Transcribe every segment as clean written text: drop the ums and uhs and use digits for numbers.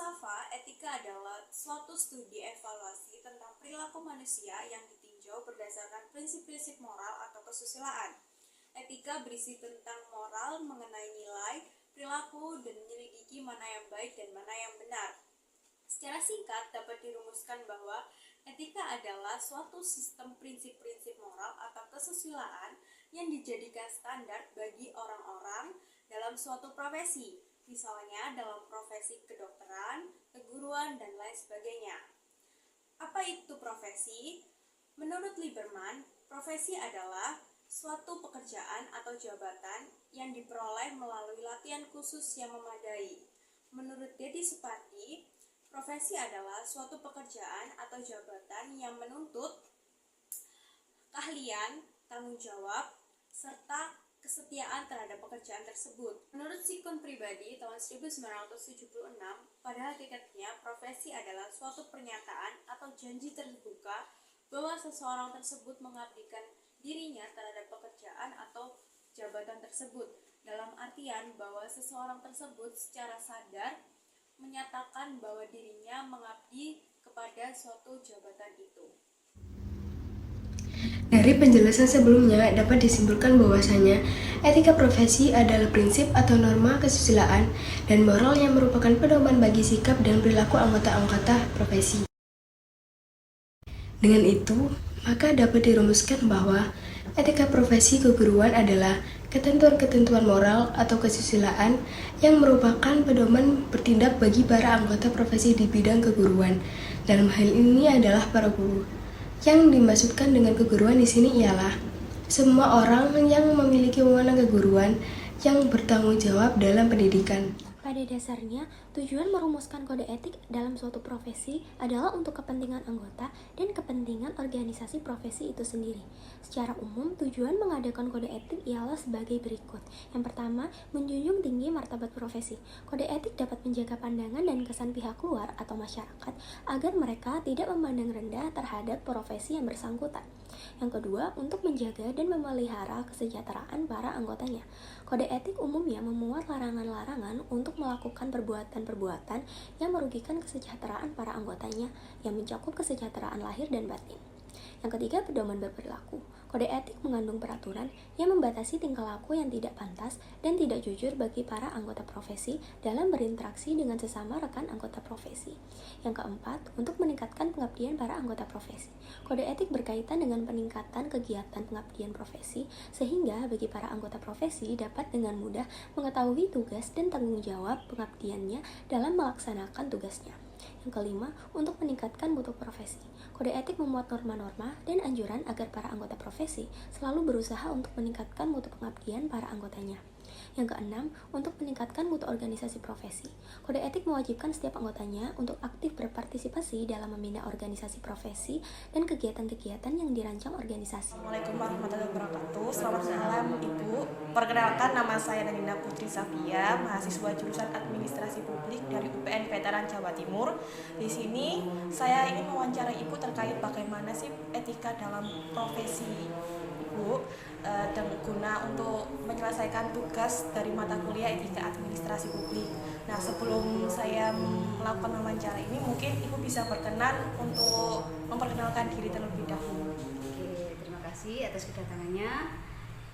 filsafat, etika adalah suatu studi evaluasi tentang perilaku manusia yang ditinjau berdasarkan prinsip-prinsip moral atau kesusilaan. Etika berisi tentang moral mengenai nilai, perilaku, dan menyelidiki mana yang baik dan mana yang benar. Secara singkat dapat dirumuskan bahwa etika adalah suatu sistem prinsip-prinsip moral atau kesusilaan yang dijadikan standar bagi orang-orang dalam suatu profesi, misalnya dalam profesi kedokteran, keguruan, dan lain sebagainya. Apa itu profesi? Menurut Lieberman, profesi adalah suatu pekerjaan atau jabatan yang diperoleh melalui latihan khusus yang memadai. Menurut Dedi Supandi, profesi adalah suatu pekerjaan atau jabatan yang menuntut keahlian, tanggung jawab, serta kesetiaan terhadap pekerjaan tersebut. Menurut Sikun pribadi tahun 1976, pada hakikatnya profesi adalah suatu pernyataan atau janji terbuka bahwa seseorang tersebut mengabdikan dirinya terhadap pekerjaan atau jabatan tersebut, dalam artian bahwa seseorang tersebut secara sadar menyatakan bahwa dirinya mengabdi kepada suatu jabatan itu. Dari penjelasan sebelumnya dapat disimpulkan bahwasanya etika profesi adalah prinsip atau norma kesusilaan dan moral yang merupakan pedoman bagi sikap dan perilaku anggota-anggota profesi. Dengan itu, maka dapat dirumuskan bahwa etika profesi keguruan adalah ketentuan-ketentuan moral atau kesusilaan yang merupakan pedoman bertindak bagi para anggota profesi di bidang keguruan. Dalam hal ini adalah para guru. Yang dimaksudkan dengan keguruan di sini ialah semua orang yang memiliki wewenang keguruan yang bertanggung jawab dalam pendidikan. Pada dasarnya, tujuan merumuskan kode etik dalam suatu profesi adalah untuk kepentingan anggota dan kepentingan organisasi profesi itu sendiri. Secara umum, tujuan mengadakan kode etik ialah sebagai berikut. Yang pertama, menjunjung tinggi martabat profesi. Kode etik dapat menjaga pandangan dan kesan pihak luar atau masyarakat agar mereka tidak memandang rendah terhadap profesi yang bersangkutan. Yang kedua, untuk menjaga dan memelihara kesejahteraan para anggotanya. Kode etik umumnya memuat larangan-larangan untuk melakukan perbuatan-perbuatan yang merugikan kesejahteraan para anggotanya, yang mencakup kesejahteraan lahir dan batin. Yang ketiga, pedoman berperilaku. Kode etik mengandung peraturan yang membatasi tingkah laku yang tidak pantas dan tidak jujur bagi para anggota profesi dalam berinteraksi dengan sesama rekan anggota profesi. Yang keempat, untuk meningkatkan pengabdian para anggota profesi. Kode etik berkaitan dengan peningkatan kegiatan pengabdian profesi sehingga bagi para anggota profesi dapat dengan mudah mengetahui tugas dan tanggung jawab pengabdiannya dalam melaksanakan tugasnya. Yang kelima, untuk meningkatkan mutu profesi. Kode etik memuat norma-norma dan anjuran agar para anggota profesi selalu berusaha untuk meningkatkan mutu pengabdian para anggotanya. Yang keenam, untuk meningkatkan mutu organisasi profesi. Kode etik mewajibkan setiap anggotanya untuk aktif berpartisipasi dalam membina organisasi profesi dan kegiatan-kegiatan yang dirancang organisasi. Assalamualaikum warahmatullahi wabarakatuh. Selamat malam Ibu. Perkenalkan, nama saya Nadina Putri Safia, mahasiswa jurusan Administrasi Publik dari UPN Veteran Jawa Timur. Di sini saya ingin mewawancarai Ibu terkait bagaimana sih etika dalam profesi Ibu dan guna untuk menyelesaikan tugas dari mata kuliah etika administrasi publik. Nah, sebelum saya melakukan wawancara ini, mungkin Ibu bisa berkenan untuk memperkenalkan diri terlebih dahulu. Oke, terima kasih atas kedatangannya.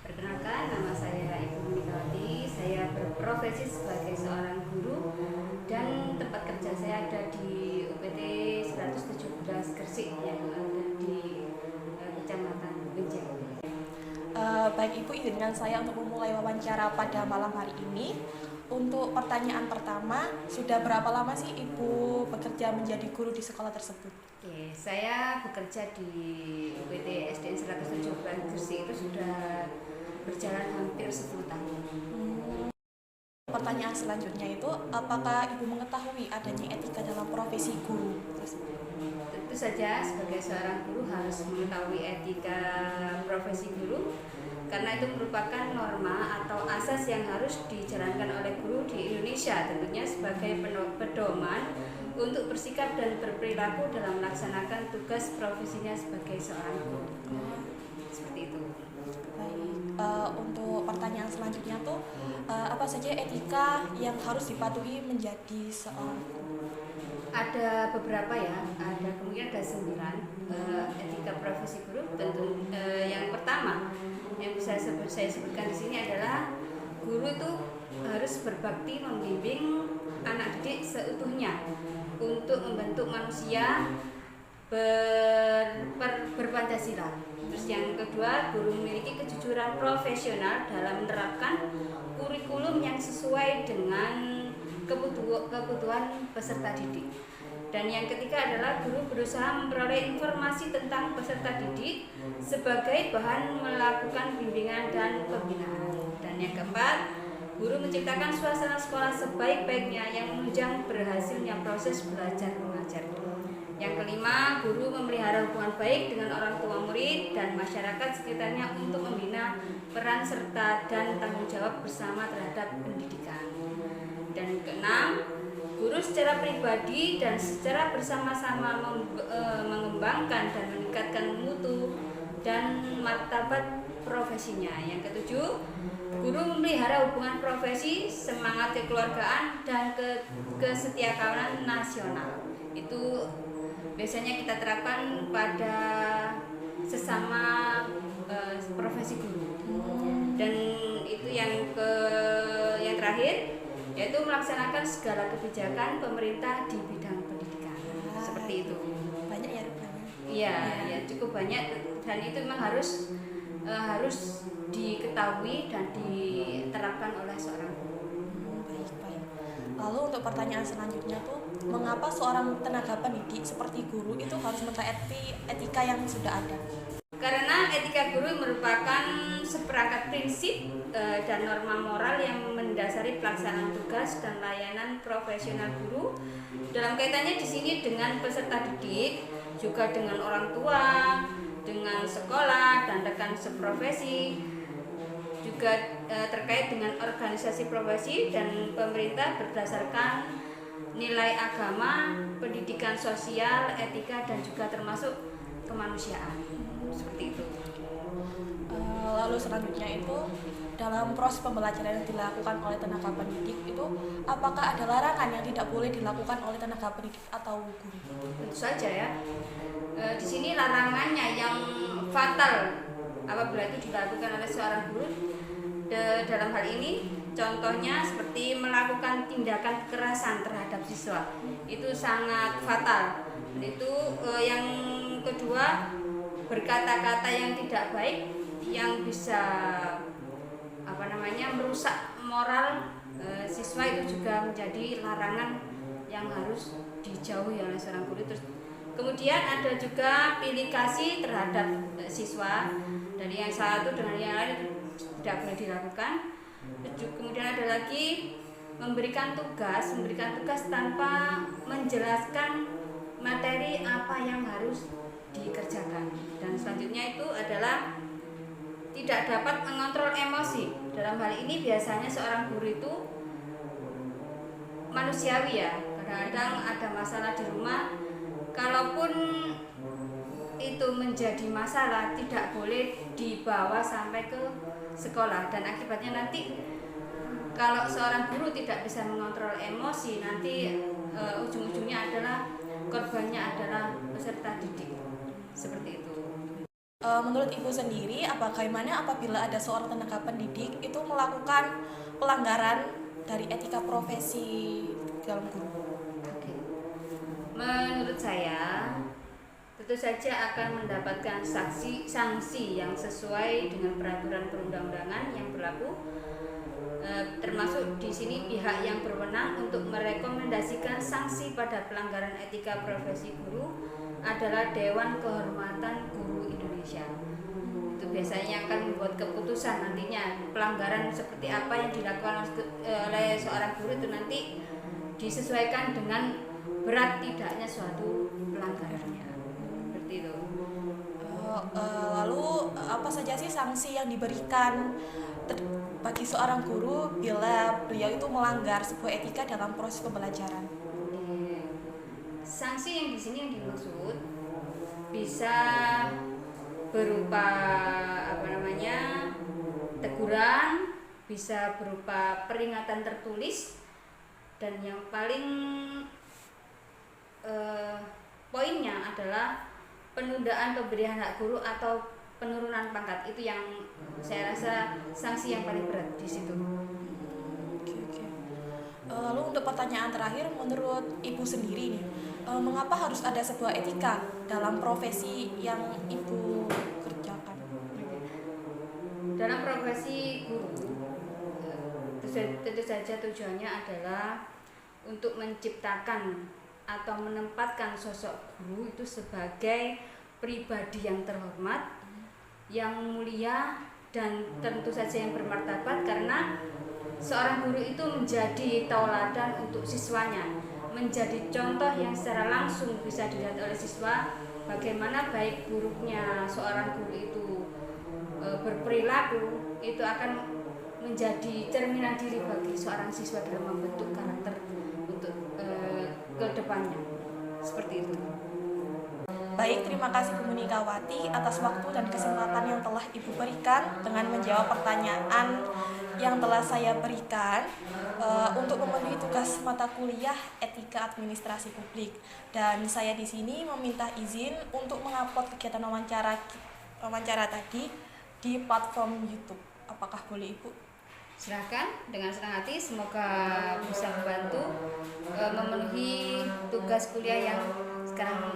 Perkenalkan, nama saya Ibu Menikawati. Saya berprofesi sebagai seorang guru dan tempat kerja saya ada di UPT 117 Gresik yang ada di Kecamatan Benjang. Baik Ibu, izinkan saya untuk memulai wawancara pada malam hari ini. Untuk pertanyaan pertama, sudah berapa lama sih Ibu bekerja menjadi guru di sekolah tersebut? Oke, saya bekerja di UPT SDN 117 Gresik itu sudah berjalan hampir 10 tahun. Pertanyaan selanjutnya itu, apakah Ibu mengetahui adanya etika dalam profesi guru? Tentu saja sebagai seorang guru harus mengetahui etika profesi guru karena itu merupakan norma atau asas yang harus dijalankan oleh guru di Indonesia, tentunya sebagai pedoman untuk bersikap dan berperilaku dalam melaksanakan tugas profesinya sebagai seorang guru. Seperti itu. Baik, untuk pertanyaan selanjutnya tuh apa saja etika yang harus dipatuhi menjadi seorang guru? Ada beberapa ya, ada kemungkinan ada 9 etika profesi guru. Tentu yang pertama yang bisa saya sebutkan di sini adalah guru itu harus berbakti membimbing anak didik seutuhnya untuk membentuk manusia berpancasila. Terus yang kedua, guru memiliki kejujuran profesional dalam menerapkan kurikulum yang sesuai dengan kebutuhan peserta didik. Dan yang ketiga adalah guru berusaha memperoleh informasi tentang peserta didik sebagai bahan melakukan bimbingan dan pembinaan. Dan yang keempat, guru menciptakan suasana sekolah sebaik-baiknya yang menunjang berhasilnya proses belajar mengajar. Yang kelima, guru memelihara hubungan baik dengan orang tua murid dan masyarakat sekitarnya untuk membina peran serta dan tanggung jawab bersama terhadap pendidikan. Dan keenam, guru secara pribadi dan secara bersama-sama mengembangkan dan meningkatkan mutu dan martabat profesinya. Yang ketujuh, guru memelihara hubungan profesi, semangat kekeluargaan dan kesetiakawanan nasional. Itu biasanya kita terapkan pada sesama profesi guru. Dan itu yang terakhir, yaitu melaksanakan segala kebijakan pemerintah di bidang pendidikan. Seperti itu. Banyak ya rupanya. Iya, ya cukup banyak, dan itu memang harus diketahui dan diterapkan oleh seorang guru. Baik. Lalu untuk pertanyaan selanjutnya tuh, mengapa seorang tenaga pendidik seperti guru itu harus mentaati etika yang sudah ada? Karena etika guru merupakan seperangkat prinsip dan norma moral yang mendasari pelaksanaan tugas dan layanan profesional guru dalam kaitannya di sini dengan peserta didik, juga dengan orang tua, dengan sekolah dan rekan seprofesi, juga terkait dengan organisasi profesi dan pemerintah berdasarkan nilai agama, pendidikan sosial, etika dan juga termasuk kemanusiaan. Seperti itu. Lalu selanjutnya itu, dalam proses pembelajaran yang dilakukan oleh tenaga pendidik itu, apakah ada larangan yang tidak boleh dilakukan oleh tenaga pendidik atau guru? Tentu saja ya. Di sini larangannya yang fatal apabila itu dilakukan oleh seorang guru dalam hal ini, contohnya seperti melakukan tindakan kekerasan terhadap siswa, itu sangat fatal. Dan itu yang kedua, berkata-kata yang tidak baik yang bisa merusak moral siswa, itu juga menjadi larangan yang harus dijauhi oleh seorang guru. Terus kemudian ada juga pilih kasih terhadap siswa, dari yang satu dengan yang lain tidak boleh dilakukan. Kemudian ada lagi memberikan tugas tanpa menjelaskan materi apa yang harus dikerjakan. Dan selanjutnya itu adalah tidak dapat mengontrol emosi. Dalam hal ini biasanya seorang guru itu manusiawi ya, kadang-kadang ada masalah di rumah, kalaupun itu menjadi masalah tidak boleh dibawa sampai ke sekolah, dan akibatnya nanti kalau seorang guru tidak bisa mengontrol emosi, nanti ujung-ujungnya adalah korbannya adalah peserta didik. Seperti itu. Menurut Ibu sendiri, bagaimana apabila ada seorang tenaga pendidik itu melakukan pelanggaran dari etika profesi dalam guru? Oke. Menurut saya, tentu saja akan mendapatkan sanksi yang sesuai dengan peraturan perundang-undangan yang berlaku. Termasuk di sini pihak yang berwenang untuk merekomendasikan sanksi pada pelanggaran etika profesi guru adalah Dewan Kehormatan Guru Indonesia. Itu biasanya akan membuat keputusan nantinya pelanggaran seperti apa yang dilakukan oleh seorang guru itu nanti disesuaikan dengan berat tidaknya suatu pelanggarannya. Seperti itu. Lalu apa saja sih sanksi yang diberikan bagi seorang guru bila beliau itu melanggar sebuah etika dalam proses pembelajaran? Sanksi yang di sini yang dimaksud bisa berupa teguran, bisa berupa peringatan tertulis, dan yang paling poinnya adalah penundaan pemberian hak guru atau penurunan pangkat. Itu yang saya rasa sanksi yang paling berat di situ. Oke. Lalu untuk pertanyaan terakhir, menurut Ibu sendiri nih, mengapa harus ada sebuah etika dalam profesi yang Ibu kerjakan? Dalam profesi guru, tentu saja tujuannya adalah untuk menciptakan atau menempatkan sosok guru itu sebagai pribadi yang terhormat, yang mulia, dan tentu saja yang bermartabat, karena seorang guru itu menjadi tauladan untuk siswanya, menjadi contoh yang secara langsung bisa dilihat oleh siswa bagaimana baik buruknya seorang guru itu berperilaku. Itu akan menjadi cerminan diri bagi seorang siswa dalam membentuk karakter untuk ke depannya. Seperti itu. Baik, terima kasih Bu Munikawati atas waktu dan kesempatan yang telah Ibu berikan dengan menjawab pertanyaan yang telah saya berikan untuk memenuhi tugas mata kuliah Etika Administrasi Publik. Dan saya di sini meminta izin untuk mengupload kegiatan wawancara tadi di platform YouTube. Apakah boleh, Ibu? Silahkan, dengan senang hati. Semoga bisa membantu memenuhi tugas kuliah yang sekarang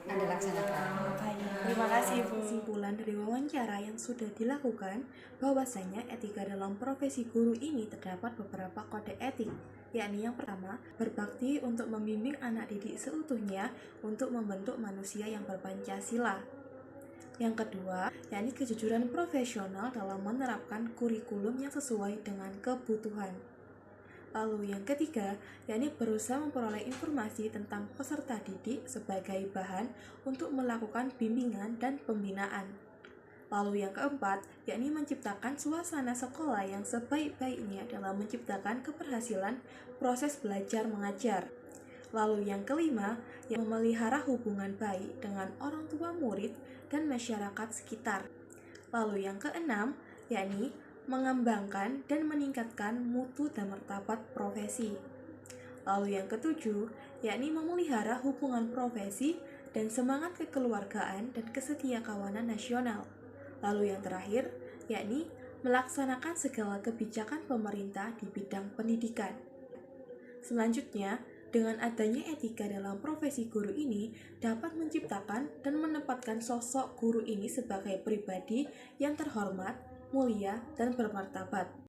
Anda laksanakan. Baik, terima kasih, Bu. Kesimpulan dari wawancara yang sudah dilakukan bahwasanya etika dalam profesi guru ini terdapat beberapa kode etik, yakni yang pertama, berbakti untuk membimbing anak didik seutuhnya untuk membentuk manusia yang berpancasila. Yang kedua, yakni kejujuran profesional dalam menerapkan kurikulum yang sesuai dengan kebutuhan. Lalu yang ketiga, yakni berusaha memperoleh informasi tentang peserta didik sebagai bahan untuk melakukan bimbingan dan pembinaan. Lalu yang keempat, yakni menciptakan suasana sekolah yang sebaik-baiknya dalam menciptakan keberhasilan proses belajar mengajar. Lalu yang kelima, yang memelihara hubungan baik dengan orang tua murid dan masyarakat sekitar. Lalu yang keenam, yakni mengembangkan dan meningkatkan mutu dan martabat profesi. Lalu yang ketujuh, yakni memelihara hubungan profesi dan semangat kekeluargaan dan kesetiakawanan nasional. Lalu yang terakhir, yakni melaksanakan segala kebijakan pemerintah di bidang pendidikan. Selanjutnya, dengan adanya etika dalam profesi guru ini dapat menciptakan dan menempatkan sosok guru ini sebagai pribadi yang terhormat, mulia, dan bermartabat.